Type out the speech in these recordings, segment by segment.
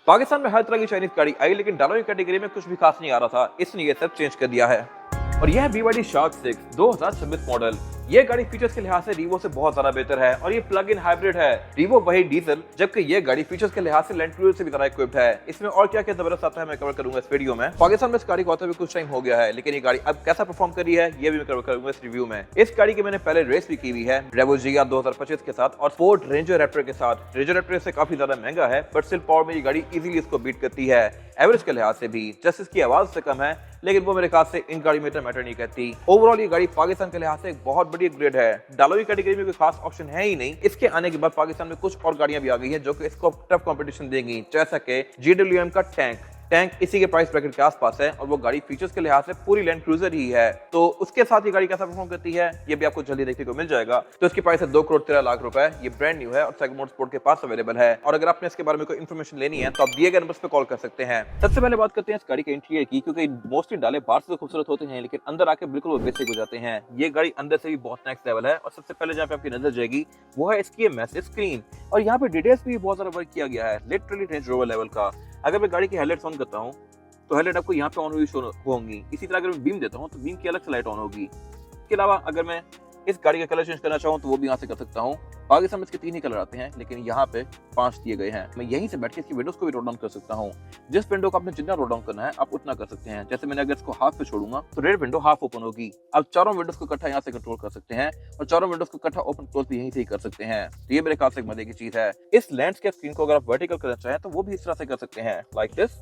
पाकिस्तान में हर तरह की चाइनीज गाड़ी आई, लेकिन डालो की कैटेगरी में कुछ भी खास नहीं आ रहा था, इसलिए ये सब चेंज कर दिया है। और यह है BYD शार्क 6 2026 मॉडल। ये गाड़ी फीचर्स के लिहाज से रीवो से बहुत ज्यादा बेहतर है और ये प्लग इन हाइब्रिड है। रीवो वही डीजल, जबकि ये गाड़ी फीचर्स के लिहाज से लैंड क्रूजर से भी ज्यादा इक्विप्ड है। इसमें और क्या क्या जबरदस्त आता है मैं कवर करूंगा इस वीडियो में। पाकिस्तान में इस गाड़ी को आते हुए कुछ टाइम हो गया है, लेकिन ये गाड़ी अब कैसा परफॉर्म कर रही है ये भी मैं कवर करूंगा इस रिव्यू में। इस गाड़ी की मैंने पहले रेस भी की हुई है रेवो GR 2025 के साथ और फोर्ड रेंजर रैप्टर के साथ। रेंजर रैप्टर से काफी ज्यादा महंगा है, बट स्टिल पावर में ये गाड़ी इजीली इसको बीट करती है। एवरेज के लिहाज से भी जस्ट इसकी आवाज से कम है, लेकिन वो मेरे ख्याल से इन गाड़ी में इतना मैटर नहीं करती। ओवरऑल ये गाड़ी पाकिस्तान के लिहाज से एक बहुत बड़ी अपग्रेड है। डालो की कैटेगरी में कोई खास ऑप्शन है ही नहीं। इसके आने के बाद पाकिस्तान में कुछ और गाड़ियां भी आ गई हैं जो कि इसको टफ कंपटीशन देंगी, जैसा कि GWM का टैंक इसी के प्राइस ब्रैकेट के आसपास है और वो गाड़ी फीचर्स के लिहाज से पूरी लैंड क्रूजर ही है। तो उसके साथ ये गाड़ी कैसा परफॉर्म करती है ये भी आपको जल्दी देखने को मिल जाएगा। तो इसकी प्राइस है 2,13,00,000 रुपए। ये ब्रांड न्यू है और सेगमेंट मोटरस्पोर्ट के पास अवेलेबल है। और अगर आपने इसके बारे में कोई इन्फॉर्मेशन लेनी है तो आप दिए गए नंबर पे कॉल कर सकते हैं। सबसे पहले बात करते हैं इस गाड़ी के इंटीरियर की, क्योंकि मोस्टली डाले बाहर से तो खूबसूरत होते हैं, लेकिन अंदर आके बिल्कुल वो बेसिक हो जाते हैं। ये गाड़ी अंदर से भी बहुत नेक्स्ट लेवल है। और सबसे पहले जहाँ पे आपकी नजर जाएगी वो है इसकी मैसिव स्क्रीन, और यहाँ पे डिटेल्स भी बहुत सारा वर्क किया गया है, लिटरली रेंज रोवर लेवल का। अगर मैं गाड़ी की हेडलाइट्स ऑन करता हूँ तो हेडलाइट आपको यहाँ पे ऑन हुई शो होंगी। इसी तरह अगर मैं बीम देता हूँ तो बीम की अलग से लाइट ऑन होगी। इसके अलावा अगर मैं इस गाड़ी का कलर चेंज करना चाहूँ तो वो भी यहाँ से कर सकता हूँ। पाकिस्तान में इसके 3 ही कलर आते हैं, लेकिन यहाँ पे 5 दिए गए हैं। मैं यहीं से बैठ के इसकी विंडोज को भी रोल डाउन कर सकता हूँ। जिस विंडो को आपने जितना रोल डाउन करना है आप उतना कर सकते हैं। जैसे मैंने अगर इसको हाफ पे छोड़ूंगा तो रेड विंडो हाफ ओपन होगी। आप चारों विंडोज को इकट्ठा यहाँ से कंट्रोल कर सकते हैं और चारों विंडोज को इकट्ठा ओपन क्लोज भी यहीं से ही कर सकते हैं। तो ये मेरे ख्याल से एक मजे की चीज है। इस लैंडस्केप स्क्रीन को अगर आप वर्टिकल करना चाहें तो वो भी इस तरह से कर सकते हैं, लाइक दिस।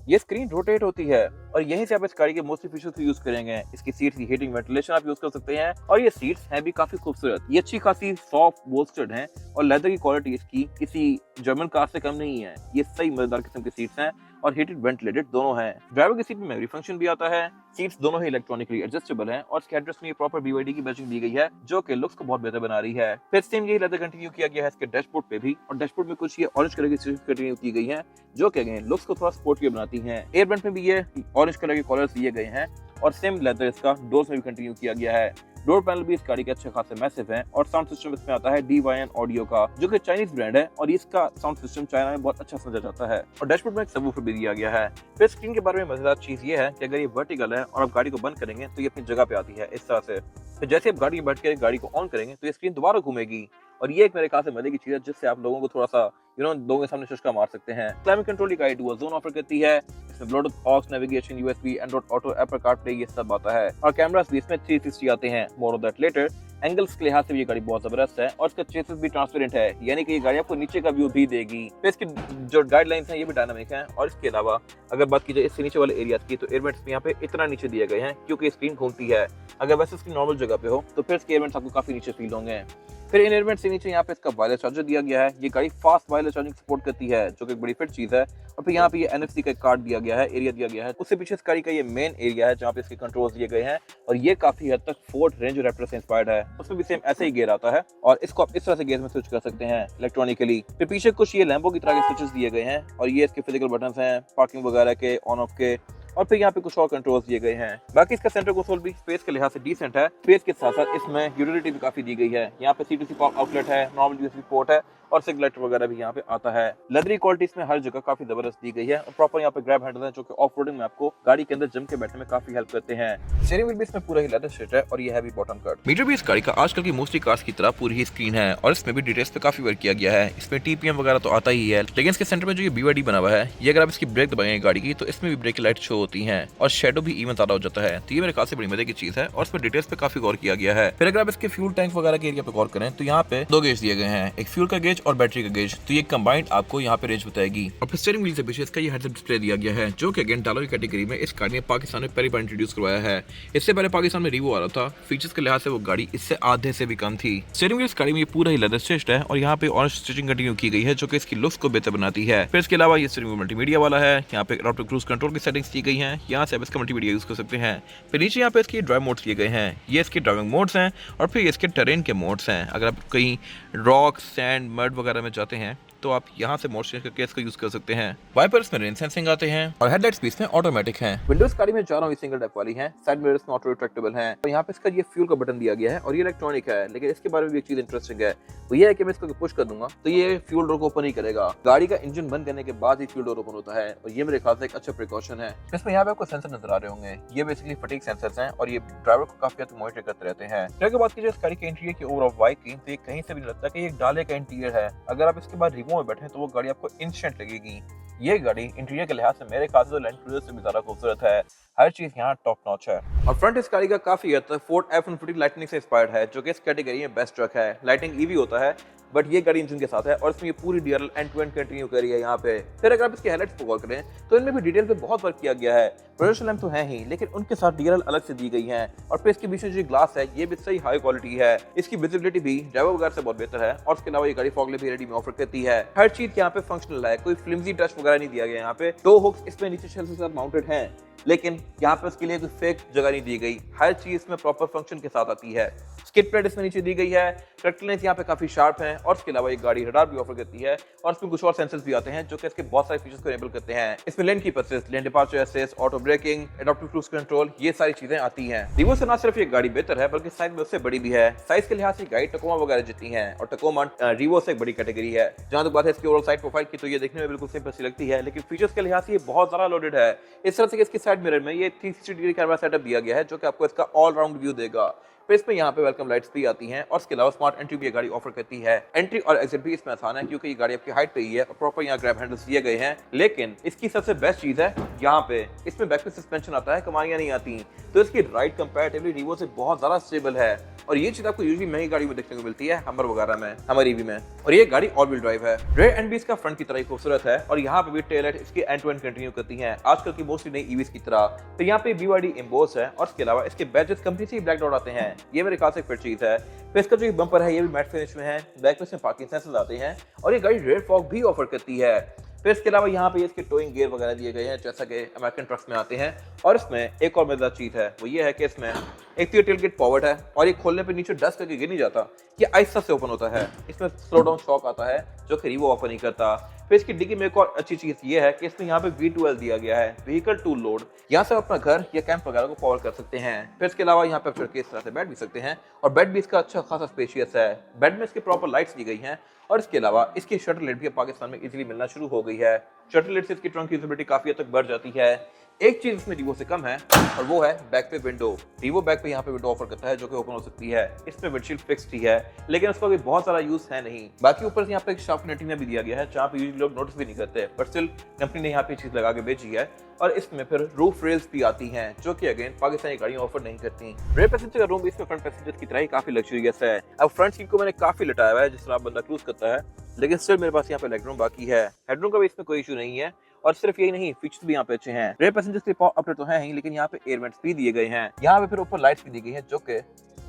ये स्क्रीन रोटेट होती है और यहीं से आप इस गाड़ी के मोस्टली फीचर्स यूज करेंगे। इसकी सीट्स की हीटिंग वेंटिलेशन आप यूज कर सकते हैं और ये सीट्स हैं भी काफी खूबसूरत। ये अच्छी खासी सॉफ्ट बोल्स्टर्ड हैं और लेदर की क्वालिटी इसकी किसी जर्मन कार से कम नहीं है। ये सही मजेदार किस्म की सीट्स हैं और हीटेड वेंटिलेटेड दोनों हैं। ड्राइवर की सीट में मेमोरी फंक्शन भी आता है। सीट्स दोनों ही इलेक्ट्रॉनिकली एडजस्टेबल हैं और इसके हेडरेस्ट में प्रॉपर BYD की बैजिंग दी गई है, जो कि लुक्स को बहुत बेहतर बना रही है। फिर सेम यही लेदर कंटिन्यू किया गया है इसके डैशबोर्ड पे भी, और डैशबोर्ड में कुछ ये ऑरेंज कलर की स्ट्रिप्स कंटिन्यू की गई हैं, जो कि अगेन लुक्स को थोड़ा स्पोर्टी बनाती हैं। एयर वेंट में भी ये ऑरेंज कलर के कॉलर्स दिए गए हैं और सेम लेदर इसका डोर्स में भी कंटिन्यू किया गया है। डोर पैनल भी इस गाड़ी के अच्छे खासे मैसिव हैं और साउंड सिस्टम इसमें आता है DYN ऑडियो का, जो कि चाइनीज ब्रांड है और इसका साउंड सिस्टम चाइना में बहुत अच्छा समझा जाता है। और डैशबोर्ड में एक सबवूफर भी दिया गया है। फिर स्क्रीन के बारे में मजेदार चीज ये है कि अगर ये वर्टिकल है और आप गाड़ी को बंद करेंगे तो ये अपनी जगह पे आती है इस तरह से। फिर जैसे आप गाड़ी में बैठ के गाड़ी को ऑन करेंगे तो ये स्क्रीन दोबारा घूमेगी और ये एक मेरे ख्याल से मजे की चीज है, जिससे आप लोगों को थोड़ा सा लोगों के सामने चस्का मार सकते हैं। क्लाइमेट कंट्रोल की गाड़ी डुअल जोन ऑफर करती है। इसमें Bluetooth, aux, navigation, USB, Android auto, Apple CarPlay ये सब आता है। और कैमरास भी इसमें 360 आते हैं। More of that later. Angles के लिहाज से भी ये गाड़ी बहुत जबरदस्त है और इसका चेसिस भी ट्रांसपेरेंट है, यानी कि ये गाड़ी आपको नीचे का व्यू भी देगी। फिर इसकी जो गाइडलाइंस हैं ये भी डायनामिक हैं। और इसके अलावा अगर बात की जाए इससे नीचे वाले एरियाज की तो एयरवेंट्स भी यहाँ पे इतना नीचे दिए गए हैं क्योंकि स्क्रीन घूमती है। अगर वैसे इसकी नॉर्मल जगह पे हो तो फिर इसके एयरवेंट्स आपको काफी नीचे फील होंगे। फिर इन एयरवेंट से नीचे यहाँ पे इसका वायरलेस चार्जर दिया गया है। ये गाड़ी फास्ट वायरलेस चार्जिंग सपोर्ट करती है, जो कि एक बड़ी फिट चीज है। और फिर यहाँ पे ये NFC का कार्ड दिया गया है, एरिया दिया गया है। उससे पीछे इस गाड़ी का ये मेन एरिया है जहाँ पे इसके कंट्रोल्स दिए गए हैं और ये काफी हद तक फोर्ड रेंजर रैप्टर से इंस्पायर्ड है। उसमें भी सेम ऐसे ही गियर आता है और इसको आप इस तरह से गियर में स्विच कर सकते हैं इलेक्ट्रॉनिकली। फिर पीछे कुछ ये लैम्बो की तरह के स्विचेस दिए गए हैं और ये इसके फिजिकल बटन्स हैं पार्किंग वगैरह के, ऑन ऑफ के। और फिर यहाँ पे कुछ और कंट्रोल्स दिए गए हैं। बाकी इसका सेंटर कंसोल भी स्पेस के लिहाज से डिसेंट है। स्पेस के साथ साथ इसमें यूटिलिटी भी काफी दी गई है। यहाँ पे C2C आउटलेट है, नॉर्मल USB पोर्ट है और सिगलेटर वगैरह भी यहाँ पे आता है। लेदरी क्वालिटी इसमें हर जगह काफी जबरदस्त दी गई है और प्रॉपर यहाँ पे ग्रैब हैंडल है, जो कि ऑफ रोडिंग में आपको गाड़ी के अंदर जम के बैठने में काफी हेल्प करते हैं। स्टीयरिंग व्हील भी इसमें पूरा ही लेदर शीट है और ये हैवी बॉटम कट। मीटर भी इस गाड़ी का आजकल की मोस्टली कार्स की तरह पूरी ही स्क्रीन है और इसमें भी डिटेल्स पे काफी वर्क किया गया है। इसमें TPM वगैरह तो आता ही है, लेकिन इसके सेंटर में जो ये BYD बना हुआ है, ये अगर आप इसकी ब्रेक दबाएंगे गाड़ी की तो इसमें भी ब्रेक लाइट शो होती है और शेडो भी इवन ज्यादा हो जाता है। तो ये मेरे ख्याल से बड़ी मजे की चीज है और इसमें डिटेल्स पे काफी गौर किया गया है। फिर अगर आप इसके फ्यूल टैंक वगैरह के एरिया पे गौर करें तो यहाँ पे 2 गेज दिए गए हैं, एक फ्यूल का गेज और बैटरी का गेज। तो ये कंबाइंड आपको यहाँ पे रेंज बताएगी। और फिर स्टीयरिंग व्हील से पीछे इसका ये हेडअप डिस्प्ले दिया गया है, जो कि अगेन डालो की कैटेगरी में इस गाड़ी ने पाकिस्तान में पहली बार इंट्रोड्यूस करवाया है। इससे पहले पाकिस्तान में रीवो आ रहा था। फीचर्स के लिहाज से वो गाड़ी इससे आधे से भी कम थी। स्टीयरिंग व्हील इस गाड़ी में पूरा ही लेदर स्टिच्ड है और यहाँ पे ऑरेंज स्टिचिंग कंटिन्यू की गई है, जो कि इसकी लुक्स को बेहतर बनाती है। फिर इसके अलावा ये स्टीयरिंग व्हील मल्टीमीडिया वाला है। यहाँ पे एडॉप्टिव क्रूज कंट्रोल की सेटिंग्स की गई हैं, यहाँ से आप इसका मल्टीमीडिया यूज कर सकते हैं। फिर नीचे यहाँ पे इसकी ड्राइव मोड्स दिए गए हैं, ये इसके ड्राइविंग मोड्स हैं और फिर इसके टेरेन के मोड्स हैं। अगर आप कहीं रॉक, सैंड, मड वगैरह में जाते हैं तो आप यहाँ से मोड चेंज करके इसको यूज कर सकते हैं। वाइपर्स में रेन सेंसिंग आते हैं और हेडलाइट्स भी इसमें ऑटोमेटिक हैं। विंडोज गाड़ी में चारों सिंगल टैप वाली हैं, साइड मिरर्स में ऑटो रिट्रैक्टेबल हैं और यहाँ पे इसका ये फ्यूल का बटन दिया गया है और ये इलेक्ट्रॉनिक है। लेकिन इसके बारे में भी एक चीज इंटरेस्टिंग है, वो ये है कि मैं इसको पुश कर दूंगा तो ये फ्यूल डोर को ओपन ही करेगा। गाड़ी का इंजन बंद करने के बाद ही फ्यूल डोर ओपन होता है और ये मेरे ख्याल से एक अच्छा प्रिकॉशन है। इसमें यहाँ पे आपको सेंसर नजर आ रहे होंगे, ये बेसिकली फटीग सेंसर्स हैं और ये ड्राइवर को काफी हद तक मॉनिटर करते रहते हैं। फिर अगर बात कीजिए इस गाड़ी के इंटीरियर की ओवरऑल वाइब की, तो ये कहीं से भी नहीं लगता कि ये डाले का इंटीरियर है। अगर आप इसके बाद रिवो में बैठे तो वो गाड़ी आपको इंस्टेंट लगेगी। ये गाड़ी इंटीरियर के लिहाज से मेरे ख्याल से लैंड क्रूजर से भी ज्यादा खूबसूरत है। हर चीज यहाँ टॉप नॉच है और फ्रंट इस गाड़ी का काफी हद तक फोर्ड F-150 लाइटनिंग से इंस्पायर्ड है, जो कि इस कैटेगरी में बेस्ट ट्रक है। लाइटनिंग ईवी होता है बट ये गाड़ी इंजन के साथ है और इसमें ये पूरी DRL end to end continue करी है यहाँ पे। फिर अगर आप इसके हेडलाइट्स को गौर करें तो इनमें भी डिटेल पे बहुत वर्क किया गया है। प्रोजेक्शन लैंप तो है ही, लेकिन उनके साथ DRL अलग से दी गई है और फिर इसके बीच में जो ग्लास है ये भी सही हाई क्वालिटी है। इसकी विजिबिलिटी भी ड्राइवर वगैरह से बहुत बेहतर है और इसके अलावा ये गाड़ी फॉग लैंप भी रेडी में ऑफर करती है। हर चीज यहाँ पे फंक्शनल है, कोई फ्लिमजी टच वगैरह नहीं दिया गया। यहाँ पे 2 हुक्स इसमें नीचे शेल्फ के साथ माउंटेड हैं, लेकिन यहाँ पे उसके लिए कोई फेक जगह नहीं दी गई। हर चीज इसमें प्रॉपर फंक्शन के साथ आती है। स्किड प्लेट इसमें नीचे दी गई है, ट्रैक्टर यहाँ पे काफी शार्प है और इसके अलावा एक गाड़ी रडार भी ऑफर करती है और इसमें कुछ और सेंसर्स भी आते हैं जो कि इसके बहुत सारे फीचर्स को एनेबल करते हैं। इसमें lane keeper assist, lane departure assist, auto braking, adaptive cruise control, ये सारी चीजें आती हैं। रिवो से ना सिर्फ ये गाड़ी बेहतर है बल्कि साइज में उससे बड़ी भी है। साइज के लिहाज से गाड़ी टकोमा वगैरह जितनी है और टकोमा रिवो से एक बड़ी कैटेगरी है। जहां तक बात है इसकी ओवरऑल साइड प्रोफाइल की, तो ये देखने में बिल्कुल सिंपल सी लगती है, लेकिन फीचर्स के लिहाज से ये बहुत ज्यादा लोडेड है। इस तरह से इसकी साइड मिरर में ये 360 डिग्री कैमरा सेटअप दिया गया है जो कि आपको इसका ऑल राउंड व्यू देगा। फिर इसमें यहाँ पे वेलकम लाइट्स भी आती हैं और इसके अलावा स्मार्ट एंट्री भी ये गाड़ी ऑफर करती है। एंट्री और एग्जिट भी इसमें आसान है क्योंकि ये गाड़ी आपकी हाइट पे ही है और प्रॉपर यहाँ ग्रैब हैंडल्स दिए गए हैं। लेकिन इसकी सबसे बेस्ट चीज है यहाँ पे इसमें बैक पे सस्पेंशन आता है, कमाइयां नहीं आती, तो इसकी राइड कंपैरेटिवली रिवो से बहुत ज्यादा स्टेबल है और ये चीज आपको यूजुअली महंगी गाड़ी में देखने को मिलती है, हमर वगैरह में, हमर ईवी में। और ये गाड़ी ऑल व्हील ड्राइव है। रेयर एंड भी इसका फ्रंट की तरह ही खूबसूरत है और यहाँ पे भी टेल लाइट इसकी एंड टू एंड कंटिन्यू करती है आजकल की मोस्टली नई ईवीज की तरह। तो यहाँ पे BYD एम्बोस है और इसके अलावा इसके बैजेस कंप्लीटली ब्लैक डॉट आते हैं, ये मेरे ख्याल से एक चीज है। फिर इसका जो बम्पर है ये भी मैट फिनिश में है, बैक पे इसमें पार्किंग सेंसर्स आते हैं और ये गाड़ी रेयर फॉग भी ऑफर करती है। फिर इसके अलावा यहाँ पे इसके टोइंग गियर वगैरह दिए गए हैं जैसा कि अमेरिकन ट्रक्स में आते हैं। और इसमें एक और मजेदार चीज है, वो ये है कि इसमें एक तो टेल गेट पॉवर्ड है और ये खोलने पे नीचे डस्ट करके गिर नहीं जाता, ये आहिस्ता से ओपन होता है। इसमें स्लो डाउन शॉक आता है जो कि रिवो ऑफर नहीं करता। फिर इसकी डिग्गी में एक और अच्छी चीज ये है कि इसमें यहाँ पे V12 दिया गया है, व्हीकल टू लोड। यहाँ से अपना घर या कैंप वगैरह को पावर कर सकते हैं। फिर इसके अलावा यहाँ पे आप इस तरह से बैठ भी सकते हैं और बेड भी इसका अच्छा खासा स्पेशियस है। बेड में इसकी प्रॉपर लाइट्स दी गई हैं और इसके अलावा इसकी शटर लाइट भी पाकिस्तान में इजीली मिलना शुरू हो गई है। शटर लाइट से इसकी ट्रंक की यूटिलिटी काफी हद तक बढ़ जाती है। एक चीज इसमें रिवो से कम है और वो है बैक पे विंडो। रिवो बैक पे यहाँ पे विंडो ऑफर करता है जो कि ओपन हो सकती है। इसमें विंडशील्ड फिक्स्ड ही है लेकिन उसका भी बहुत सारा यूज है नहीं। बाकी ऊपर से यहाँ पे एक शार्प नेटिंग भी दिया गया है जहाँ पे यूजुअली लोग नोटिस भी नहीं करते, बट स्टिल कंपनी ने यहाँ पे चीज लगा के बेची है। और इसमें फिर रूफ रेल्स भी आती हैं जो कि अगेन पाकिस्तानी गाड़ियां ऑफर नहीं करती। रेयर पैसेंजर का रूम भी इसमें फ्रंट पैसेंजर की तरह ही काफी लग्जरियस है। अब फ्रंट सीट को मैंने काफी लटाया हुआ है जिस तरह आप बंदा क्रूज करता है, लेकिन स्टिल मेरे पास यहाँ पे लेग रूम बाकी है। हेडरूम का भी इसमें कोई इशू नहीं है और सिर्फ यही नहीं, फीचर्स भी यहाँ पे अच्छे हैं। रेयर पैसेंजर्स के पावर अपडेट तो है ही, लेकिन यहाँ पे एयर वेंट्स भी दिए गए हैं। यहाँ पे फिर ऊपर लाइट्स भी दी गई हैं जो कि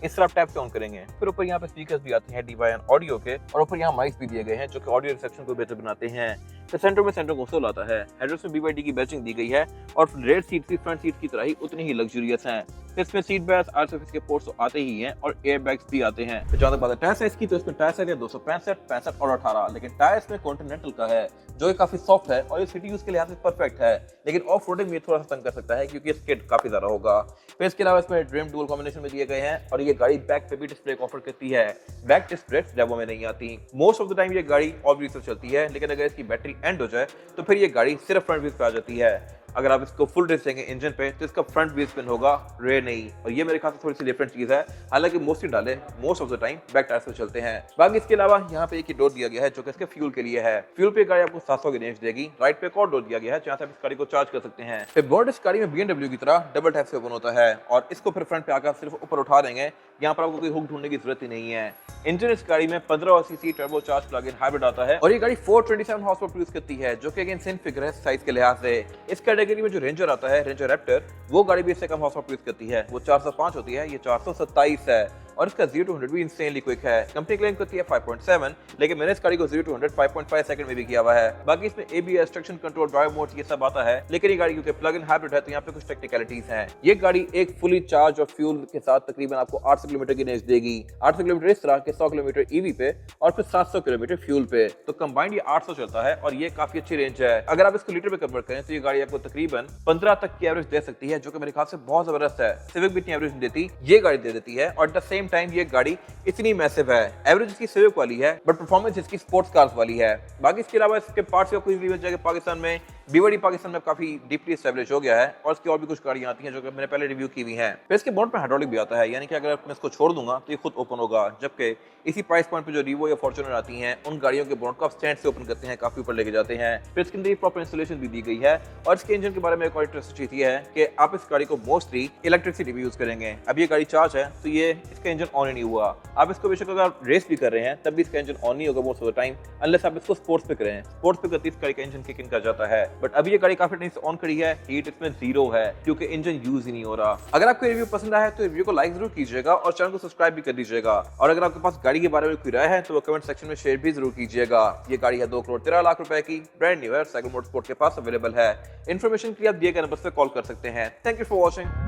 इस तरह टैप से ऑन करेंगे। फिर ऊपर यहाँ पे स्पीकर्स भी आते हैं DY ऑडियो के और ऊपर यहाँ माइक्स भी दिए गए हैं जो कि ऑडियो रिसेप्शन को बेहतर बनाते हैं। तो सेंटर में सेंटर कंसोल आता है। हेडरेस्ट में BYD की बैचिंग दी गई है और रेयर सीट भी फ्रंट सीट की तरह ही उतनी ही लग्जरियस हैं। इसमें सीट बेल्ट, RSFS के पोर्ट्स तो आते ही हैं और एयर बैग्स भी आते हैं। तो जहाँ तक बात है टायर साइज की, तो इसमें टायर साइज है 265, 65 और 18, लेकिन टायर इसमें कॉन्टिनेंटल का है जो कि काफी सॉफ्ट है और ये सिटी यूज के लिहाज से परफेक्ट है, लेकिन ऑफ रोडिंग में थोड़ा सा तंग कर सकता है क्योंकि स्किड काफी ज्यादा होगा। फिर इसके अलावा इसमें ड्रीम डुअल कॉम्बिनेशन में दिए गए हैं और ये गाड़ी बैक पे भी डिस्क ब्रेक ऑफर करती है। बैक डिस्क ब्रेक डेवो में नहीं आती। मोस्ट ऑफ द टाइम ये गाड़ी ऑल व्हील्स से चलती है, लेकिन अगर इसकी बैटरी एंड हो जाए तो फिर ये गाड़ी सिर्फ फ्रंट व्हील्स पे आ जाती है। अगर आप इसको फुल रेस देंगे इंजन पे तो इसका फ्रंट व्हील स्पिन होगा, रेयर नहीं। और ये मेरे ख्याल से थोड़ी सी डिफरेंट चीज है, हालांकि मोस्टली डाले most of the time back tyres पे चलते हैं। बाकी इसके अलावा यहाँ पे एक डोर दिया गया है जो कि इसके फ्यूल के लिए है। फ्यूल पे गाड़ी आपको 700 की रेंज देगी। राइट पे एक और डोर दिया गया है जहाँ से आप इस गाड़ी को चार्ज कर सकते हैं। फिर बोर्ड इस गाड़ी में BMW की तरह डबल टैप से ओपन होता है और इसको फिर फ्रंट पे आकर सिर्फ ऊपर उठा देंगे, यहाँ पर आपको कोई हुक ढूंढने की जरूरत ही नहीं है। इंजन इस गाड़ी में 15 CC turbo charge plug in hybrid आता है और ये गाड़ी 427 हॉर्स पावर प्रोड्यूस करती है जो कि अगेन सेम फिगर है साइज के लिहाज से। इस कैटेगरी में जो रेंजर आता है, रेंजर रैप्टर, वो गाड़ी भी इससे कम हॉर्स पावर प्रोड्यूस करती है। वो 405 होती है, ये 427 है और इसका 0 to 100 भी इंसेनली क्विक है। कंपनी क्लेम करती है 5.7, लेकिन मैंने इस गाड़ी को 0 to 100 5.5 सेकंड में भी किया हुआ है। बाकी इसमें ABS, traction control, drive mode ये सब आता है, लेकिन ये गाड़ी क्योंकि प्लग इन हाइब्रिड है तो यहाँ पे कुछ टेक्निकलिटीज हैं। ये गाड़ी एक फुली चार्ज और फ्यूल के साथ तकरीबन आपको 800 किलोमीटर की रेंज देगी। 800 किलोमीटर इस तरह के, 100 किलोमीटर EV पे और फिर 700 किलोमीटर फ्यूल पे, तो कंबाइंड ये 800 चलता है और ये काफी अच्छी रेंज है। अगर आप इसको लीटर में कन्वर्ट करें तो ये गाड़ी आपको तकरीबन 15 तक की एवरेज दे सकती है, जो कि मेरे ख्याल से बहुत जबरदस्त है। सिविक भी इतनी एवरेज नहीं देती, ये गाड़ी दे देती है। और एट द सेम टाइम ये गाड़ी इतनी मैसिव है। एवरेज इसकी सिविक वाली है बट परफॉर्मेंस इसकी स्पोर्ट्स कार्स वाली है। बाकी इसके अलावा इसके पार्ट्स का कोई भी मिल जाएगा पाकिस्तान में। BYD पाकिस्तान में काफी डीपली एस्टैब्लिश हो गया है और इसकी और भी कुछ गाड़ियां आती हैं जो कि मैंने पहले रिव्यू की हुई हैं। फिर इसके बोनट में हाइड्रोलिक भी आता है, यानी कि अगर मैं इसको छोड़ दूंगा तो ये खुद ओपन होगा, जबकि इसी प्राइस पॉइंट पे जो रीवो या फॉर्च्यूनर आती हैं उन गाड़ियों के बोनट को आप स्टैंड से ओपन करते हैं, काफी ऊपर लेके जाते हैं। फिर इसके अंदर प्रॉपर इंस्टॉलेशन भी दी गई है। और इसके इंजन के बारे में एक और इंटरेस्टिंग चीज है कि आप इस गाड़ी को मोस्टली इलेक्ट्रिसिटी भी यूज करेंगे। अब ये गाड़ी चार्ज है तो ये इसका इंजन ऑन ही नहीं हुआ। आप इसको बेशक अगर रेस भी कर रहे हैं तब भी इसका इंजन ऑन नहीं होगा most of the time, unless आप इसको स्पोर्ट्स पे करें। स्पोर्ट्स पे करती इस गाड़ी का इंजन किक इन कर जाता है। बट अभी ये गाड़ी काफी टाइम से ऑन खड़ी है, हीट इसमें 0 है क्योंकि इंजन यूज ही नहीं हो रहा। अगर आपको रिव्यू पसंद आया है तो रिव्यू को लाइक जरूर कीजिएगा और चैनल को सब्सक्राइब भी कर दीजिएगा। और अगर आपके पास गाड़ी के बारे में कोई राय है तो वो कमेंट सेक्शन में शेयर भी जरूर कीजिएगा। ये गाड़ी है 2,13,00,000 रुपए की, ब्रांड न्यू है, साइकिल मोटरस्पोर्ट के पास अवेलेबल है। इन्फॉर्मेशन के लिए आप दिए गए नंबर पर कॉल कर सकते हैं। Thank you for watching.